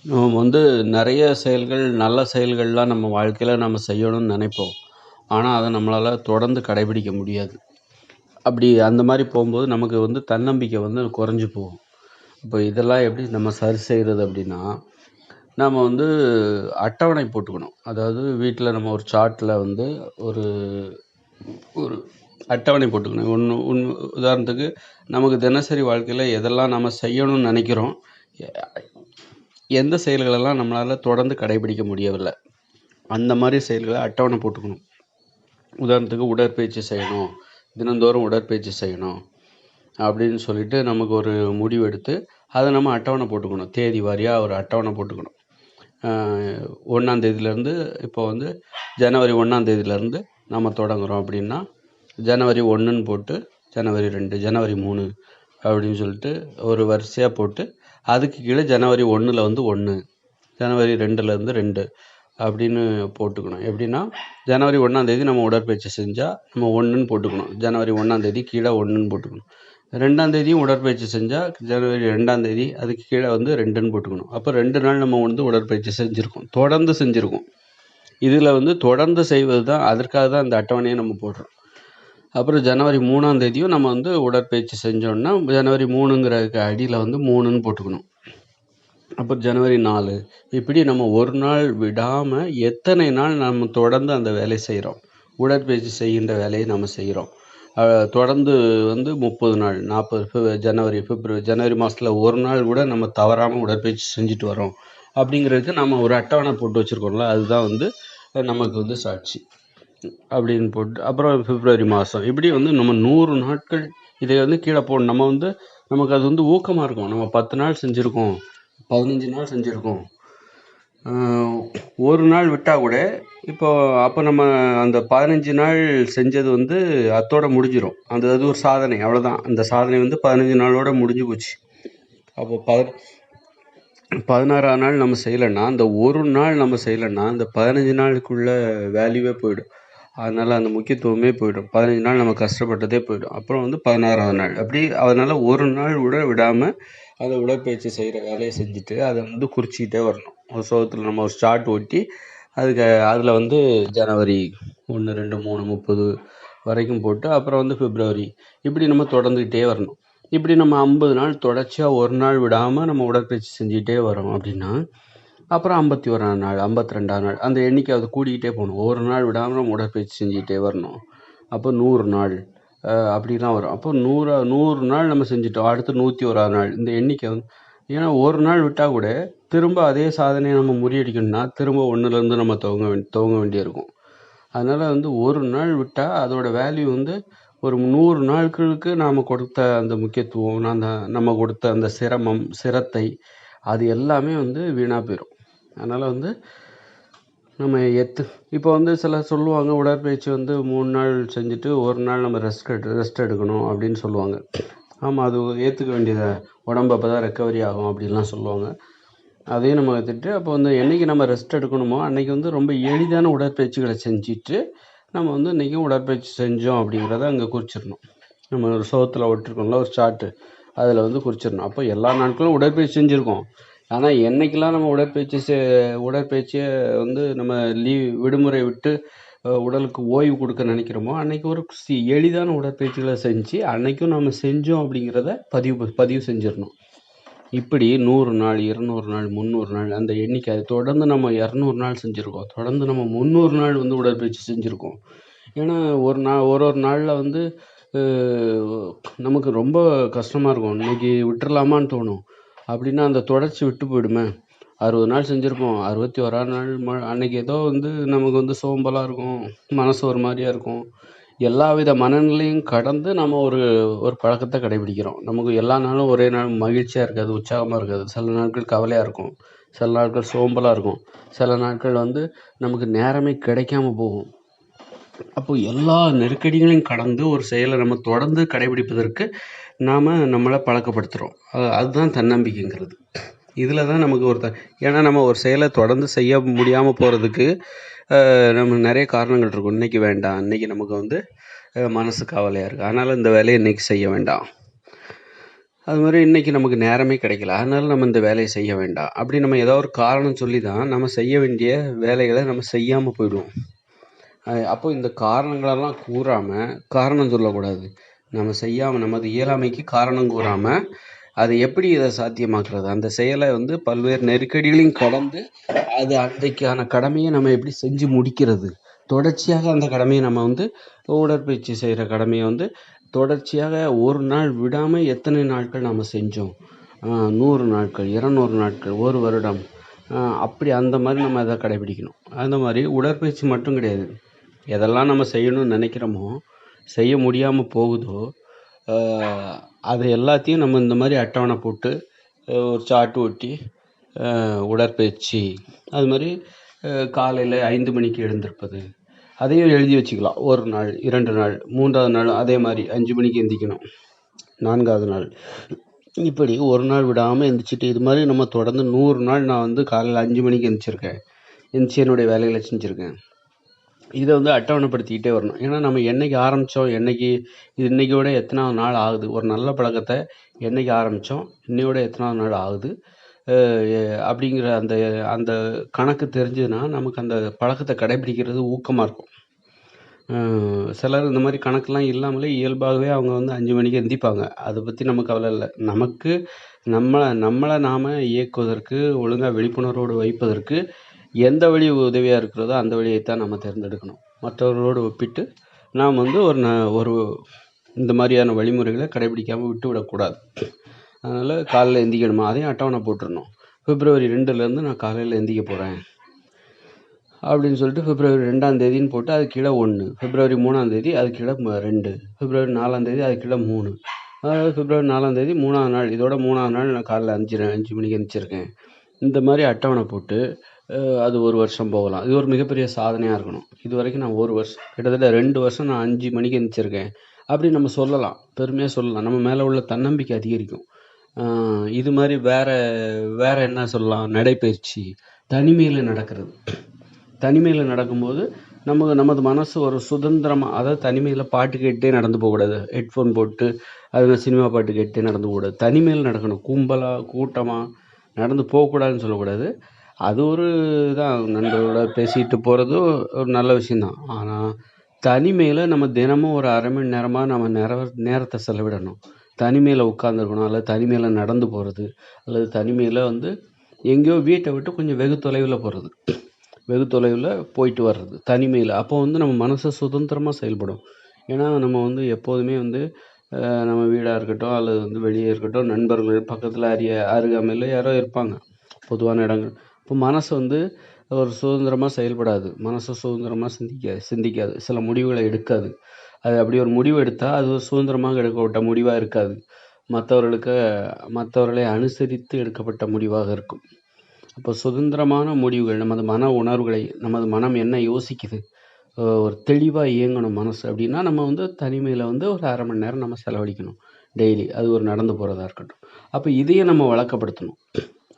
நம்ம வந்து நிறைய செயல்கள், நல்ல செயல்கள்லாம் நம்ம வாழ்க்கையில நம்ம செய்யணும்னு நினைப்போம். ஆனா, அத நம்மளால தொடர்ந்து கடைபிடிக்க முடியாது. அப்படி அந்த மாரி போம்போது நமக்கு வந்து தன்னம்பிக்கை வந்து குறைஞ்சு போகும். இப்போ இதெல்லாம் எப்படி நம்ம சரி செய்றது அப்படின்னா, நாம வந்து அட்டவணை போட்டுக்கணும். அதாவது வீட்ல நம்ம ஒரு சார்ட்ல வந்து ஒரு ஒரு அட்டவணை போட்டுக்கணும். உதாரணத்துக்கு நமக்கு தினசரி வாழ்க்கையில எதெல்லாம் நம்ம செய்யணும்னு நினைக்கிறோம், எ எந்த செயல்களெல்லாம் நம்மளால தொடர்ந்து கடைபிடிக்க முடியவில்லை. அந்த மாதிரி செயல்களை அட்டவணை போட்டுக்கணும். உதாரணத்துக்கு உடற்பயிற்சி செய்யணும், தினந்தோறும் உடற்பயிற்சி செய்யணும் அப்படின்னு சொல்லிட்டு நமக்கு ஒரு முடிவு எடுத்து அதை நம்ம அட்டவணை போட்டுக்கணும். தேதி வாரியாக ஒரு அட்டவணை போட்டுக்கணும். 1ஆம் தேதியிலேருந்து இப்போ வந்து ஜனவரி 1ஆம் தேதியிலேருந்து நம்ம தொடங்குறோம் அப்படின்னா, ஜனவரி 1ன்னு போட்டு ஜனவரி 2, ஜனவரி 3 அப்படின்னு சொல்லிட்டு ஒரு வரிசையாக போட்டு, அதுக்கு கீழே ஜனவரி 1ல் வந்து 1, ஜனவரி 2லேருந்து 2 அப்படின்னு போட்டுக்கணும். எப்படின்னா, ஜனவரி 1ஆம் தேதி நம்ம உடற்பயிற்சி செஞ்சால் நம்ம 1ன்னு போட்டுக்கணும். ஜனவரி 1ஆம் தேதி கீழே 1ன்னு போட்டுக்கணும். 2ஆம் தேதியும் உடற்பயிற்சி செஞ்சால் ஜனவரி 2ஆம் தேதி அதுக்கு கீழே வந்து 2ன்னு போட்டுக்கணும். அப்போ 2 நாள் நம்ம வந்து உடற்பயிற்சி செஞ்சுருக்கோம், தொடர்ந்து செஞ்சுருக்கோம். இதில் வந்து தொடர்ந்து செய்வது தான், அதற்காக தான் இந்த அட்டவணையை நம்ம போடுறோம். அப்புறம் ஜனவரி 3ஆம் தேதியும் நம்ம வந்து உடற்பயிற்சி செஞ்சோம்னா ஜனவரி 3ங்கிறதுக்கு அடியில் வந்து 3ன்னு போட்டுக்கணும். அப்புறம் ஜனவரி 4, இப்படி நம்ம ஒரு நாள் விடாமல் எத்தனை நாள் நம்ம தொடர்ந்து அந்த வேலையை செய்கிறோம், உடற்பயிற்சி செய்கின்ற வேலையை நம்ம செய்கிறோம். தொடர்ந்து வந்து 30 நாள், 40 ஜனவரி, பிப்ரவரி, ஜனவரி மாதத்தில் ஒரு நாள் கூட நம்ம தவறாமல் உடற்பயிற்சி செஞ்சுட்டு வரோம் அப்படிங்கிறதுக்கு நம்ம ஒரு அட்டவணை போட்டு வச்சுருக்கோம்ல, அதுதான் வந்து நமக்கு வந்து சாட்சி அப்படின்னு போட்டு. அப்புறம் பிப்ரவரி மாதம் இப்படி வந்து நம்ம 100 நாட்கள் இதை வந்து கீழே போடணும். நம்ம வந்து நமக்கு அது வந்து ஊக்கமாக இருக்கும். நம்ம 10 நாள் செஞ்சுருக்கோம், 15 நாள் செஞ்சுருக்கோம், ஒரு நாள் விட்டால் கூட இப்போ அப்போ நம்ம அந்த 15 நாள் செஞ்சது வந்து அத்தோட முடிஞ்சிடும். அது ஒரு சாதனை, அவ்வளோதான். அந்த சாதனை வந்து 15 நாளோட முடிஞ்சு போச்சு. அப்போ 16ஆம் நாள் நம்ம செய்யலைன்னா, அந்த ஒரு நாள் நம்ம செய்யலைன்னா அந்த 15 நாளுக்குள்ள வேல்யூவே போயிடும். அதனால் அந்த முக்கியத்துவமே போயிடும். 15 நாள் நம்ம கஷ்டப்பட்டதே போயிடும். அப்புறம் வந்து 16ஆவது நாள் அப்படி. அதனால் ஒரு நாள் கூட விடாமல் அந்த உடற்பயிற்சி செய்கிற வேலையை செஞ்சுட்டு அதை வந்து குறிச்சிக்கிட்டே வரணும். ஒரு சோகத்தில் நம்ம ஒரு சார்ட் ஒட்டி அதில் வந்து ஜனவரி 1, 2, 3, 30 வரைக்கும் போட்டு, அப்புறம் வந்து பிப்ரவரி, இப்படி நம்ம தொடர்ந்துக்கிட்டே வரணும். இப்படி நம்ம 50 நாள் தொடர்ச்சியாக ஒரு நாள் விடாமல் நம்ம உடற்பயிற்சி செஞ்சுக்கிட்டே வரோம் அப்படின்னா, அப்புறம் 51ஆம் நாள், 52ஆம் நாள் அந்த எண்ணிக்கை அது கூடிக்கிட்டே போகணும். ஒரு நாள் விடாமல் நம்ம உடற்பயிற்சி செஞ்சுக்கிட்டே வரணும். அப்போ 100 நாள் அப்படிலாம் வரும். அப்போ 100 நாள் நம்ம செஞ்சுட்டோம். அடுத்து 101ஆம் நாள் இந்த எண்ணிக்கை வந்து, ஏன்னா ஒரு நாள் விட்டால் கூட திரும்ப அதே சாதனையை நம்ம முறியடிக்கணும்னா திரும்ப 1லேருந்து நம்ம துவங்க வேண்டியிருக்கும். அதனால் வந்து ஒரு நாள் விட்டால் அதோட வேல்யூ வந்து ஒரு 100 நாட்களுக்கு நாம் கொடுத்த அந்த முக்கியத்துவம், நம்ம கொடுத்த அந்த சிரமம், சிரத்தை, அது எல்லாமே வந்து வீணாக போயிடும். அதனால் வந்து நம்ம இப்போ வந்து சிலர் சொல்லுவாங்க, உடற்பயிற்சி வந்து 3 நாள் செஞ்சுட்டு ஒரு நாள் நம்ம ரெஸ்ட் எடுக்கணும் அப்படின்னு சொல்லுவாங்க. ஆமாம், அது ஏற்றுக்க வேண்டியதை. உடம்பு அப்போ தான் ரெக்கவரி ஆகும் அப்படின்லாம் சொல்லுவாங்க. அதையும் நம்ம எடுத்துகிட்டு அப்போ வந்து என்றைக்கு நம்ம ரெஸ்ட் எடுக்கணுமோ அன்றைக்கி வந்து ரொம்ப எளிதான உடற்பயிற்சிகளை செஞ்சுட்டு நம்ம வந்து இன்றைக்கும் உடற்பயிற்சி செஞ்சோம் அப்படிங்கிறத அங்கே குறிச்சிடணும். நம்ம ஒரு சோகத்தில் ஒட்டிருக்கோம்ல ஒரு சார்ட்டு, அதில் வந்து குறிச்சிடணும். அப்போ எல்லா நாட்களும் உடற்பயிற்சி செஞ்சுருக்கோம். ஆனால் என்றைக்கெல்லாம் நம்ம உடற்பயிற்சியை வந்து நம்ம விடுமுறை விட்டு உடலுக்கு ஓய்வு கொடுக்க நினைக்கிறோமோ அன்றைக்கி ஒரு எளிதான உடற்பயிற்சிகளை செஞ்சு அன்றைக்கும் நம்ம செஞ்சோம் அப்படிங்கிறத பதிவு செஞ்சிடணும். இப்படி 100 நாள், 200 நாள், 300 நாள் அந்த எண்ணிக்கை தொடர்ந்து நம்ம 200 நாள் செஞ்சுருக்கோம், தொடர்ந்து நம்ம 300 நாள் வந்து உடற்பயிற்சி செஞ்சுருக்கோம். ஏன்னா ஒரு நாளில் வந்து நமக்கு ரொம்ப கஷ்டமாக இருக்கும். இன்றைக்கி விட்டுறலாமான்னு தோணும். அப்படின்னா அந்த தொடர்ச்சி விட்டு போயிடுமே. 60 நாள் செஞ்சுருப்போம், 61ஆம் நாள் அன்றைக்கி ஏதோ வந்து நமக்கு வந்து சோம்பலாக இருக்கும், மனசு ஒரு மாதிரியாக இருக்கும். எல்லா வித மனநிலையும் கடந்து நம்ம ஒரு பழக்கத்தை கடைபிடிக்கிறோம். நமக்கு எல்லா நாளும் ஒரே நாள் மகிழ்ச்சியாக இருக்காது, உற்சாகமாக இருக்காது. சில நாட்கள் கவலையாக இருக்கும், சில நாட்கள் சோம்பலாக இருக்கும், சில நாட்கள் வந்து நமக்கு நேரமே கிடைக்காம போகும். அப்போ எல்லா நெருக்கடிகளையும் கடந்து ஒரு செயலை நம்ம தொடர்ந்து கடைபிடிப்பதற்கு நாம் நம்மளை பழக்கப்படுத்துகிறோம். அதுதான் தன்னம்பிக்கைங்கிறது. இதில் தான் நமக்கு ஏன்னா நம்ம ஒரு செயலை தொடர்ந்து செய்ய முடியாமல் போகிறதுக்கு நமக்கு நிறைய காரணங்கள் இருக்கும். இன்றைக்கி வேண்டாம், இன்றைக்கி நமக்கு வந்து மனசு கவலையாக இருக்குது, அதனால் இந்த வேலையை இன்றைக்கி செய்ய வேண்டாம். அது மாதிரி இன்றைக்கி நமக்கு நேரமே கிடைக்கல, அதனால நம்ம இந்த வேலையை செய்ய வேண்டாம் அப்படி நம்ம ஏதோ ஒரு காரணம் சொல்லி தான் நம்ம செய்ய வேண்டிய வேலைகளை நம்ம செய்யாமல் போயிடுவோம். அப்போ இந்த காரணங்களெல்லாம் கூறாமல் காரணம் சொல்லக்கூடாது. நம்ம செய்யாமல் நமது இயலாமைக்கு காரணம் கூறாமல் அது எப்படி இதை சாத்தியமாக்குறது, அந்த செயலை வந்து பல்வேறு நெருக்கடிகளையும் கடந்து அது அன்றைக்கான கடமையை நம்ம எப்படி செஞ்சு முடிக்கிறது, தொடர்ச்சியாக அந்த கடமையை நம்ம வந்து உடற்பயிற்சி செய்கிற கடமையை வந்து தொடர்ச்சியாக ஒரு நாள் விடாமல் எத்தனை நாட்கள் நம்ம செஞ்சோம், 100 நாட்கள், 200 நாட்கள், ஒரு வருடம், அப்படி அந்த மாதிரி நம்ம அதை கடைபிடிக்கணும். அந்த மாதிரி உடற்பயிற்சி மட்டும் கிடையாது, எதெல்லாம் நம்ம செய்யணும்னு நினைக்கிறோமோ செய்ய முடியாமல் போகுதோ அதை எல்லாத்தையும் நம்ம இந்த மாதிரி அட்டவணை போட்டு ஒரு சார்ட் ஒட்டி உடற்பயிற்சி அது மாதிரி காலையில் 5 மணிக்கு எழுந்திருப்பது அதையும் எழுதி வச்சுக்கலாம். ஒரு நாள், 2 நாள், 3வது நாள் அதே மாதிரி 5 மணிக்கு எந்திரிக்கணும், 4வது நாள், இப்படி ஒரு நாள் விடாமல் எந்திரிச்சிட்டு இது மாதிரி நம்ம தொடர்ந்து 100 நாள் நான் வந்து காலையில் 5 மணிக்கு எந்திரிச்சிருக்கேன், எந்திரிச்சு என்னுடைய வேலைகளை செஞ்சுருக்கேன். இதை வந்து அட்டவணைப்படுத்திக்கிட்டே வரணும். ஏன்னா நம்ம என்னைக்கு ஆரம்பித்தோம், இன்னைக்கோட எத்தனாவது நாள் ஆகுது, ஒரு நல்ல பழக்கத்தை என்னைக்கு ஆரம்பித்தோம், இன்னையோட எத்தனாவது நாள் ஆகுது அப்படிங்கிற அந்த அந்த கணக்கு தெரிஞ்சதுன்னா நமக்கு அந்த பழக்கத்தை கடைபிடிக்கிறது ஊக்கமாக இருக்கும். சிலர் இந்த மாதிரி கணக்கெலாம் இல்லாமலே இயல்பாகவே அவங்க வந்து 5 மணிக்கு எந்திரிப்பாங்க. அதை பற்றி நமக்கு கவலை இல்லை. நமக்கு நம்மளை நாம் இயக்குவதற்கு, ஒழுங்காக விழிப்புணர்வோடு வைப்பதற்கு எந்த வழி உதவியாக இருக்கிறதோ அந்த வழியைத்தான் நம்ம தேர்ந்தெடுக்கணும். மற்றவர்களோடு ஒப்பிட்டு நாம் வந்து ஒரு இந்த மாதிரியான வழிமுறைகளை கடைபிடிக்காமல் விட்டு விடக்கூடாது. அதனால் காலையில் எந்திரிக்கணுமா, அதையும் அட்டவணை போட்டுடணும். பிப்ரவரி 2லேருந்து நான் காலையில் எந்திரிக்க போகிறேன் அப்படின்னு சொல்லிட்டு பிப்ரவரி 2ஆம் தேதின்னு போட்டு அது கீழே 1, பிப்ரவரி 3ஆம் தேதி அது கீழே 2, பிப்ரவரி 4ஆம் தேதி அது கீழே 3, அதாவது பிப்ரவரி 4ஆம் தேதி 3ஆவது நாள், இதோட 3ஆவது நாள் நான் காலையில் 5 மணிக்கு எந்திரிச்சிருக்கேன். இந்த மாதிரி அட்டவணை போட்டு அது ஒரு வருஷம் போகலாம். இது ஒரு மிகப்பெரிய சாதனையாக இருக்கணும். இது வரைக்கும் நான் ஒரு வருஷம், கிட்டத்தட்ட 2 வருஷம் நான் 5 மணிக்கு எந்திரிச்சிருக்கேன் அப்படி நம்ம சொல்லலாம், பெருமையாக சொல்லலாம். நம்ம மேலே உள்ள தன்னம்பிக்கை அதிகரிக்கும். இது மாதிரி வேற என்ன சொல்லலாம், நடைப்பயிற்சி, தனிமையில் நடக்கிறது. தனிமையில் நடக்கும்போது நமது மனசு ஒரு சுதந்திரமாக, அதாவது தனிமையில் பாட்டு கேட்டே நடந்து போகக்கூடாது, ஹெட்ஃபோன் போட்டு அது சினிமா பாட்டு கேட்டே நடந்து போகக்கூடாது. தனிமையில் நடக்கணும். கும்பலாக கூட்டமாக நடந்து போகக்கூடாதுன்னு சொல்லக்கூடாது. அது ஒரு தான், நண்பர்களோட பேசிட்டு போகிறது ஒரு நல்ல விஷயந்தான். ஆனால் தனிமையில் நம்ம தினமும் ஒரு அரை மணி நேரமாக நம்ம நேரத்தை செலவிடணும். தனிமையில் உட்காந்துருக்கணும், அல்லது தனிமையில் நடந்து போகிறது, அல்லது தனிமையில் வந்து எங்கேயோ வீட்டை விட்டு கொஞ்சம் வெகு தொலைவில் போகிறது, வெகு தொலைவில் போயிட்டு வர்றது தனிமையில். அப்போ வந்து நம்ம மனசை சுதந்திரமாக செயல்படும். ஏன்னா நம்ம வந்து எப்போதுமே வந்து நம்ம வீடாக இருக்கட்டும் அல்லது வந்து வெளியே இருக்கட்டும், நண்பர்கள் பக்கத்தில் அருகாமையில் யாரோ இருப்பாங்க, பொதுவான இடங்கள். இப்போ மனசு வந்து ஒரு சுதந்திரமாக செயல்படாது, மனசு சுதந்திரமாக சிந்திக்காது, சில முடிவுகளை எடுக்காது. அது அப்படி ஒரு முடிவு எடுத்தால் அது சுதந்திரமாக எடுக்கப்பட்ட முடிவாக இருக்காது, மற்றவர்களை அனுசரித்து எடுக்கப்பட்ட முடிவாக இருக்கும். அப்போ சுதந்திரமான முடிவுகள், நமது மன உணர்வுகளை, நமது மனம் என்ன யோசிக்குது, ஒரு தெளிவாக இயங்கணும் மனசு அப்படின்னா நம்ம வந்து தனிமையில் வந்து ஒரு அரை மணி நேரம் நம்ம செலவழிக்கணும் டெய்லி. அது ஒரு நடந்து போகிறதா இருக்கட்டும். அப்போ இதையே நம்ம வழக்கப்படுத்தணும்.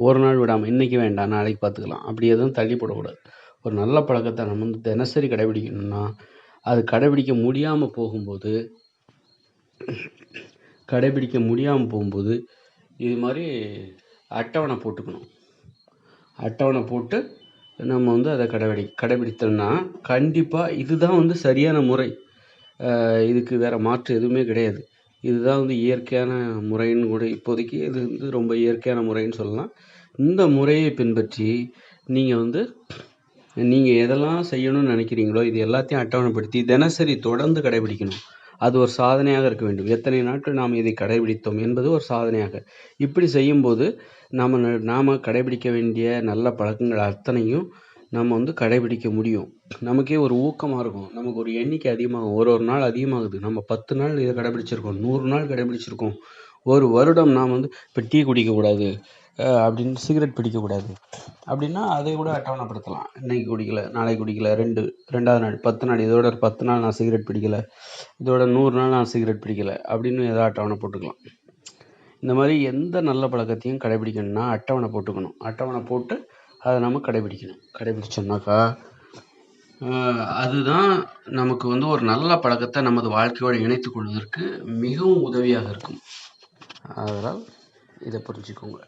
ஒரு நாள் விடாமல், இன்றைக்கி வேண்டாம் நாளைக்கு பார்த்துக்கலாம் அப்படி எதுவும் தள்ளி போடக்கூடாது. ஒரு நல்ல பழக்கத்தை நம்ம வந்து தினசரி கடைபிடிக்கணும்னா அது கடைபிடிக்க முடியாமல் போகும்போது இது மாதிரி அட்டவணை போட்டுக்கணும். அட்டவணை போட்டு நம்ம வந்து அதை கடைபிடித்தோம்னா கண்டிப்பாக இதுதான் வந்து சரியான முறை. இதுக்கு வேறு மாற்று எதுவுமே கிடையாது. இதுதான் வந்து இயற்கையான முறைன்னு கூட, இப்போதைக்கு இது வந்து ரொம்ப இயற்கையான முறைன்னு சொல்லலாம். இந்த முறையை பின்பற்றி நீங்கள் எதெல்லாம் செய்யணும்னு நினைக்கிறீங்களோ இது எல்லாத்தையும் அட்டவணைப்படுத்தி தினசரி தொடர்ந்து கடைபிடிக்கணும். அது ஒரு சாதனையாக இருக்க வேண்டும். எத்தனை நாட்கள் நாம் இதை கடைபிடித்தோம் என்பது ஒரு சாதனையாக. இப்படி செய்யும்போது நாம் கடைபிடிக்க வேண்டிய நல்ல பழக்கங்கள் அத்தனையும் நம்ம வந்து கடைபிடிக்க முடியும். நமக்கே ஒரு ஊக்கமாக இருக்கும், நமக்கு ஒரு எண்ணிக்கை அதிகமாகும், ஒரு நாள் அதிகமாகுது. நம்ம 10 நாள் இதை கடைபிடிச்சிருக்கோம், 100 நாள் கடைபிடிச்சிருக்கோம், ஒரு வருடம் நாம் வந்து இப்போ டீ குடிக்கக்கூடாது அப்படின்னு, சிகரெட் பிடிக்கக்கூடாது அப்படின்னா அதை கூட அட்டவணைப்படுத்தலாம். இன்னைக்கு குடிக்கல, நாளைக்கு குடிக்கல, 2வது நாள், 10 நாள், இதோட ஒரு 10 நாள் நான் சிகரெட் பிடிக்கலை, இதோட 100 நாள் நான் சிகரெட் பிடிக்கலை அப்படின்னு ஏதாவது அட்டவணை போட்டுக்கலாம். இந்த மாதிரி எந்த நல்ல பழக்கத்தையும் கடைபிடிக்கணும்னா அட்டவணை போட்டுக்கணும். அட்டவணை போட்டு அதை நம்ம கடைபிடிச்சோம்னாக்கா அதுதான் நமக்கு வந்து ஒரு நல்ல பழக்கத்தை நமது வாழ்க்கையோடு இணைத்து கொள்வதற்கு மிகவும் உதவியாக இருக்கும். அதனால் இதை புரிஞ்சுக்கோங்க.